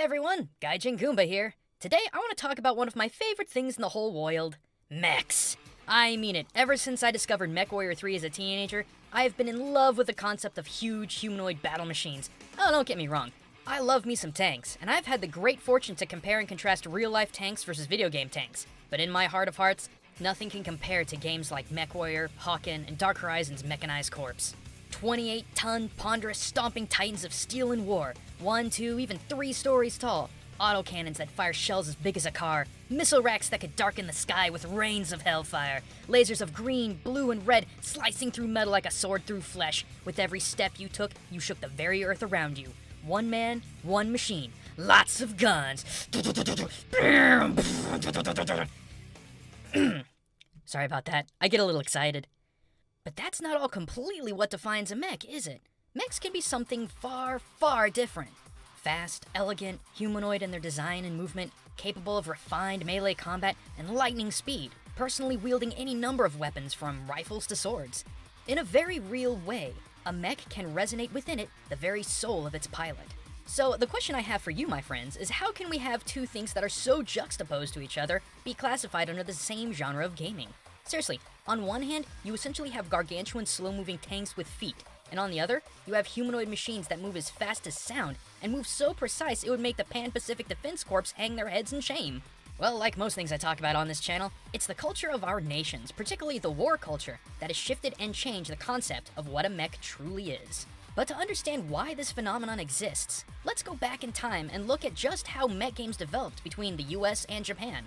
everyone, Gaijin Goomba here. Today I want to talk about one of my favorite things in the whole world, mechs. I mean it, ever since I discovered MechWarrior 3 as a teenager, I have been in love with the concept of huge humanoid battle machines. Oh, don't get me wrong, I love me some tanks, and I've had the great fortune to compare and contrast real-life tanks versus video game tanks. But in my heart of hearts, nothing can compare to games like MechWarrior, Hawken, and Dark Horizons' Mechanized Corps. 28-ton, ponderous, stomping titans of steel and war, 1, 2, even 3 stories tall, autocannons that fire shells as big as a car, missile racks that could darken the sky with rains of hellfire, lasers of green, blue, and red slicing through metal like a sword through flesh. With every step you took, you shook the very earth around you. One man, one machine, lots of guns. Sorry about that, I get a little excited. But that's not all completely what defines a mech, is it? Mechs can be something far, far different. Fast, elegant, humanoid in their design and movement, capable of refined melee combat and lightning speed, personally wielding any number of weapons from rifles to swords. In a very real way, a mech can resonate within it the very soul of its pilot. So the question I have for you, my friends, is how can we have two things that are so juxtaposed to each other be classified under the same genre of gaming? Seriously, on one hand, you essentially have gargantuan slow-moving tanks with feet, and on the other, you have humanoid machines that move as fast as sound, and move so precise it would make the Pan-Pacific Defense Corps hang their heads in shame. Well, like most things I talk about on this channel, it's the culture of our nations, particularly the war culture, that has shifted and changed the concept of what a mech truly is. But to understand why this phenomenon exists, let's go back in time and look at just how mech games developed between the US and Japan.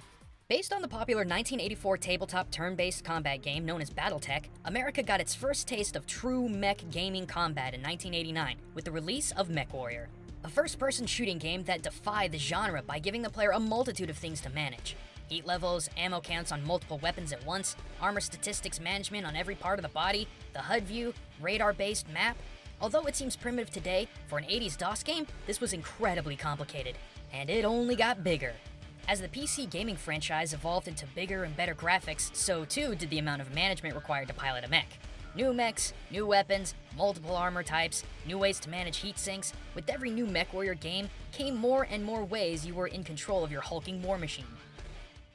Based on the popular 1984 tabletop turn-based combat game known as BattleTech, America got its first taste of true mech gaming combat in 1989 with the release of MechWarrior, a first-person shooting game that defied the genre by giving the player a multitude of things to manage. Heat levels, ammo counts on multiple weapons at once, armor statistics management on every part of the body, the HUD view, radar-based map. Although it seems primitive today, for an 80s DOS game, this was incredibly complicated, and it only got bigger. As the PC gaming franchise evolved into bigger and better graphics, so too did the amount of management required to pilot a mech. New mechs, new weapons, multiple armor types, new ways to manage heat sinks. With every new MechWarrior game came more and more ways you were in control of your hulking war machine.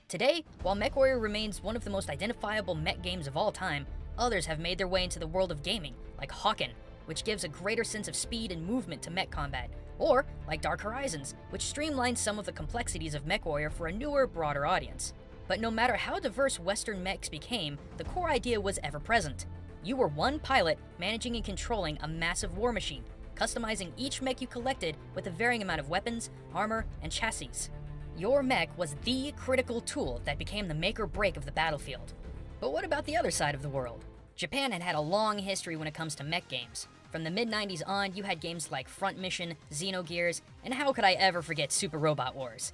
Today, while MechWarrior remains one of the most identifiable mech games of all time, others have made their way into the world of gaming, like Hawken, which gives a greater sense of speed and movement to mech combat, or like Dark Horizons, which streamlines some of the complexities of MechWarrior for a newer, broader audience. But no matter how diverse Western mechs became, the core idea was ever present. You were one pilot managing and controlling a massive war machine, customizing each mech you collected with a varying amount of weapons, armor, and chassis. Your mech was the critical tool that became the make or break of the battlefield. But what about the other side of the world? Japan had had a long history when it comes to mech games. From the mid-90s on, you had games like Front Mission, Xenogears, and how could I ever forget Super Robot Wars?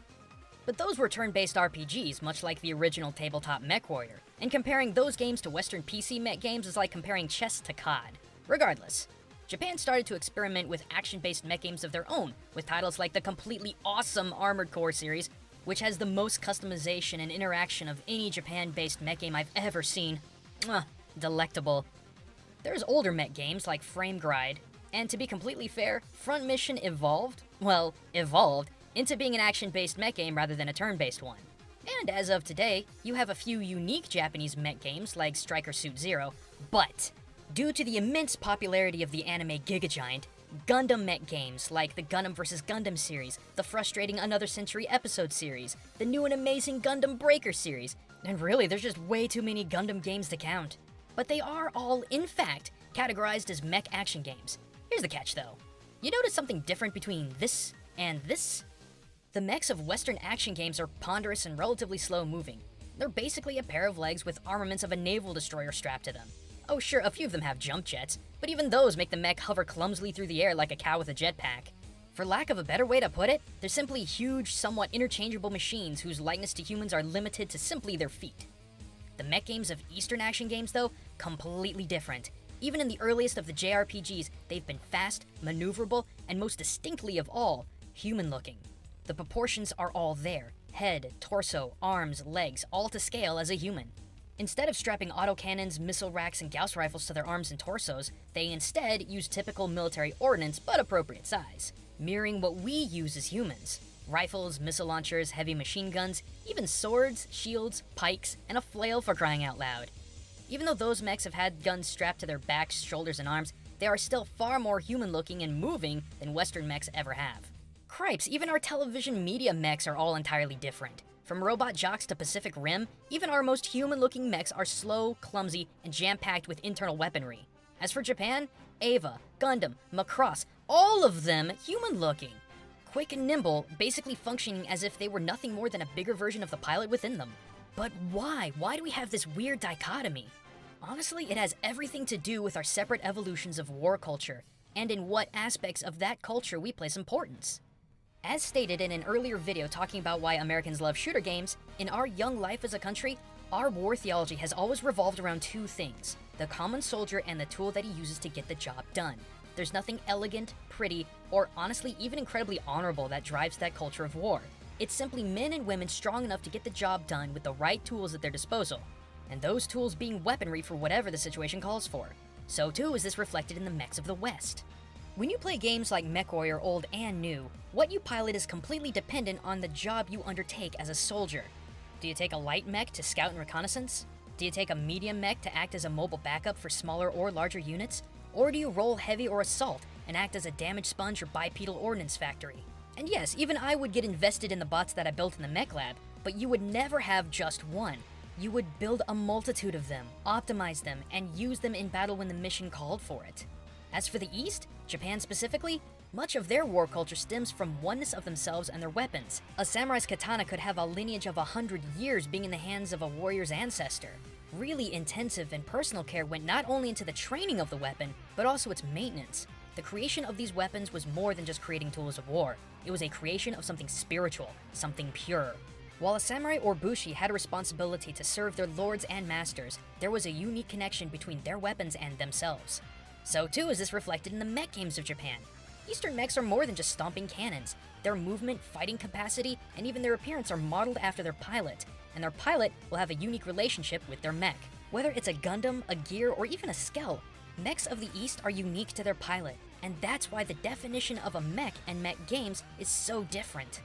But those were turn-based RPGs, much like the original tabletop MechWarrior, and comparing those games to Western PC mech games is like comparing chess to COD. Regardless, Japan started to experiment with action-based mech games of their own, with titles like the completely awesome Armored Core series, which has the most customization and interaction of any Japan-based mech game I've ever seen. Mwah, delectable. There's older mech games like Frame Gride, and to be completely fair, Front Mission evolved into being an action-based mech game rather than a turn-based one. And as of today, you have a few unique Japanese mech games like Striker Suit Zero, but due to the immense popularity of the anime Giga Giant, Gundam mech games like the Gundam vs. Gundam series, the frustrating Another Century episode series, the new and amazing Gundam Breaker series, and really there's just way too many Gundam games to count. But they are all, in fact, categorized as mech action games. Here's the catch though. You notice something different between this and this? The mechs of Western action games are ponderous and relatively slow moving. They're basically a pair of legs with armaments of a naval destroyer strapped to them. Oh sure, a few of them have jump jets, but even those make the mech hover clumsily through the air like a cow with a jetpack. For lack of a better way to put it, they're simply huge, somewhat interchangeable machines whose likeness to humans are limited to simply their feet. The mech games of Eastern action games, though, completely different. Even in the earliest of the JRPGs, they've been fast, maneuverable, and most distinctly of all, human-looking. The proportions are all there. Head, torso, arms, legs, all to scale as a human. Instead of strapping autocannons, missile racks, and Gauss rifles to their arms and torsos, they instead use typical military ordnance but appropriate size, mirroring what we use as humans. Rifles, missile launchers, heavy machine guns, even swords, shields, pikes, and a flail for crying out loud. Even though those mechs have had guns strapped to their backs, shoulders, and arms, they are still far more human-looking and moving than Western mechs ever have. Cripes, even our television media mechs are all entirely different. From Robot Jocks to Pacific Rim, even our most human-looking mechs are slow, clumsy, and jam-packed with internal weaponry. As for Japan, Eva, Gundam, Macross, all of them human-looking. Quick and nimble, basically functioning as if they were nothing more than a bigger version of the pilot within them. But why? Why do we have this weird dichotomy? Honestly, it has everything to do with our separate evolutions of war culture, and in what aspects of that culture we place importance. As stated in an earlier video talking about why Americans love shooter games, in our young life as a country, our war theology has always revolved around two things: the common soldier and the tool that he uses to get the job done. There's nothing elegant, pretty, or honestly even incredibly honorable that drives that culture of war. It's simply men and women strong enough to get the job done with the right tools at their disposal, and those tools being weaponry for whatever the situation calls for. So too is this reflected in the mechs of the West. When you play games like MechWarrior Old and New, what you pilot is completely dependent on the job you undertake as a soldier. Do you take a light mech to scout and reconnaissance? Do you take a medium mech to act as a mobile backup for smaller or larger units? Or do you roll heavy or assault and act as a damage sponge or bipedal ordnance factory? And yes, even I would get invested in the bots that I built in the mech lab, but you would never have just one. You would build a multitude of them, optimize them, and use them in battle when the mission called for it. As for the East, Japan specifically, much of their war culture stems from oneness of themselves and their weapons. A samurai's katana could have a lineage of 100 years being in the hands of a warrior's ancestor. Really intensive and personal care went not only into the training of the weapon, but also its maintenance. The creation of these weapons was more than just creating tools of war. It was a creation of something spiritual, something pure. While a samurai or bushi had a responsibility to serve their lords and masters, there was a unique connection between their weapons and themselves. So too is this reflected in the mech games of Japan. Eastern mechs are more than just stomping cannons. Their movement, fighting capacity, and even their appearance are modeled after their pilot, and their pilot will have a unique relationship with their mech. Whether it's a Gundam, a Gear, or even a Skell, mechs of the East are unique to their pilot, and that's why the definition of a mech and mech games is so different.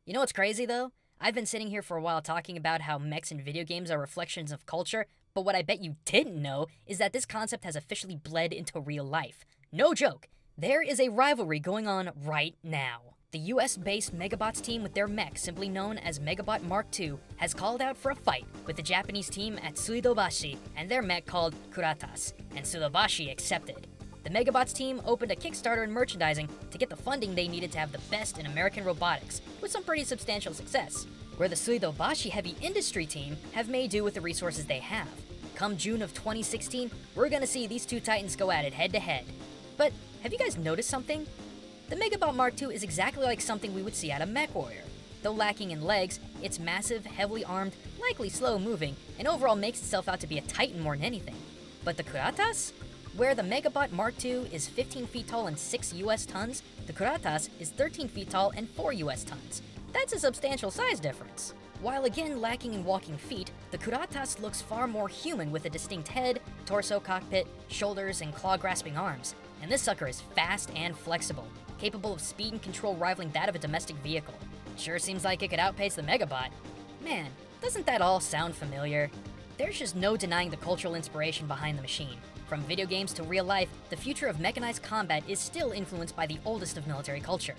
You know what's crazy though? I've been sitting here for a while talking about how mechs in video games are reflections of culture, but what I bet you didn't know is that this concept has officially bled into real life. No joke, there is a rivalry going on right now. The US-based Megabots team with their mech, simply known as Megabot Mark II, has called out for a fight with the Japanese team at Suidobashi and their mech called Kuratas, and Suidobashi accepted. The Megabots team opened a Kickstarter and merchandising to get the funding they needed to have the best in American robotics, with some pretty substantial success, where the Suidobashi heavy industry team have made do with the resources they have. Come June of 2016, we're gonna see these two titans go at it head to head. But have you guys noticed something? The Megabot Mark II is exactly like something we would see out of MechWarrior. Though lacking in legs, it's massive, heavily armed, likely slow-moving, and overall makes itself out to be a titan more than anything. But the Kuratas? Where the Megabot Mark II is 15 feet tall and 6 US tons, the Kuratas is 13 feet tall and 4 US tons. That's a substantial size difference. While again lacking in walking feet, the Kuratas looks far more human with a distinct head, torso, cockpit, shoulders, and claw-grasping arms. And this sucker is fast and flexible, capable of speed and control rivaling that of a domestic vehicle. Sure seems like it could outpace the Megabot. Man, doesn't that all sound familiar? There's just no denying the cultural inspiration behind the machine. From video games to real life, the future of mechanized combat is still influenced by the oldest of military culture.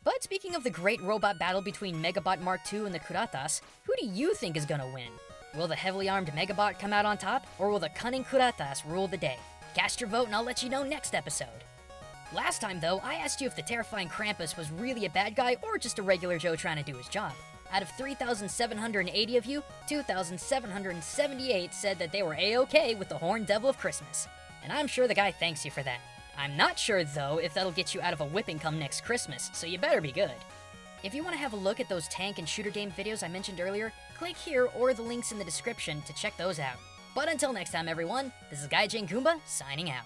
But speaking of the great robot battle between Megabot Mark II and the Kuratas, who do you think is gonna win? Will the heavily armed Megabot come out on top, or will the cunning Kuratas rule the day? Cast your vote and I'll let you know next episode. Last time though, I asked you if the terrifying Krampus was really a bad guy or just a regular Joe trying to do his job. Out of 3,780 of you, 2,778 said that they were A-okay with the Horned Devil of Christmas. And I'm sure the guy thanks you for that. I'm not sure though if that'll get you out of a whipping come next Christmas, so you better be good. If you want to have a look at those tank and shooter game videos I mentioned earlier, click here or the links in the description to check those out. But until next time everyone, this is Gaijin Goomba signing out.